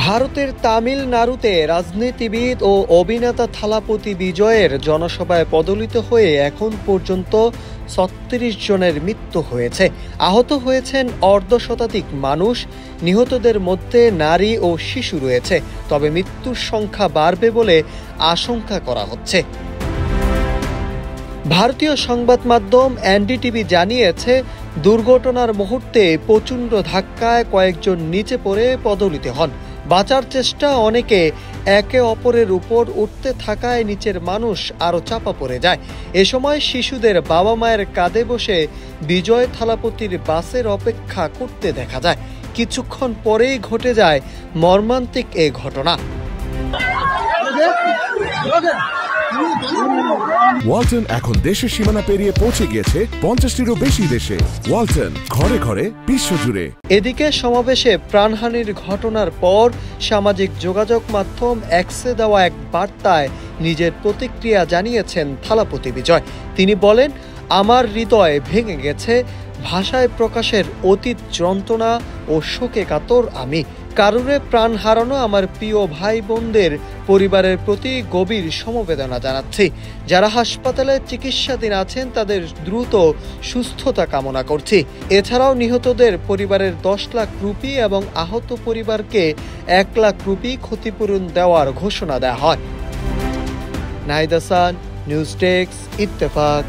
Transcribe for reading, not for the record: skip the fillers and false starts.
ভারতের তামিলনাড়ুতে রাজনীতিবিদ ও অভিনেতা থালাপতি বিজয়ের জনসভায় পদলিত হয়ে এখন পর্যন্ত ৩৬ জনের মৃত্যু হয়েছে। আহত হয়েছেন অর্ধশতাধিক মানুষ। নিহতদের মধ্যে নারী ও শিশু রয়েছে। তবে মৃত্যুর সংখ্যা বাড়বে বলে আশঙ্কা করা হচ্ছে। ভারতীয় সংবাদ মাধ্যম এনডিটিভি জানিয়েছে, দুর্ঘটনার মুহূর্তে প্রচণ্ড ধাক্কায় কয়েকজন নিচে পড়ে পদলিত হন। বাঁচার চেষ্টা অনেকে একে অপরের উপর উঠতে থাকায় নিচের মানুষ আরও চাপা পড়ে যায়। এ সময় শিশুদের বাবা মায়ের কাঁধে বসে বিজয় থালাপতির বাসের অপেক্ষা করতে দেখা যায়। কিছুক্ষণ পরেই ঘটে যায় মর্মান্তিক এ ঘটনা। ওয়ালটন এখন দেশের সীমানা পেরিয়ে পৌঁছে গিয়েছে 50টিরও বেশি দেশে। ওয়ালটন, ঘরে ঘরে বিশ্বজুড়ে। এদিকে সমাবেশে প্রাণহানির ঘটনার পর সামাজিক যোগাযোগ মাধ্যম এক্সে দেওয়া এক বার্তায় নিজের প্রতিক্রিয়া জানিয়েছেন থালাপতি বিজয়। তিনি বলেন, আমার হৃদয় ভেঙে গেছে। ভাষায় প্রকাশের অতীত যন্ত্রণা ও শোকে কাতর আমি। কারুরে প্রাণ হারানো আমার প্রিয় ভাই বোনদের পরিবারের প্রতি গভীর সমবেদনা জানাচ্ছি। যারা হাসপাতালে চিকিৎসাধীন আছেন তাদের দ্রুত সুস্থতা কামনা করছি। এছাড়াও নিহতদের পরিবারের 10 লাখ রুপি এবং আহত পরিবারকে 1 লাখ রুপি ক্ষতিপূরণ দেওয়ার ঘোষণা দেওয়া হয়। Nahid Hasan, news desk, Ittefaq.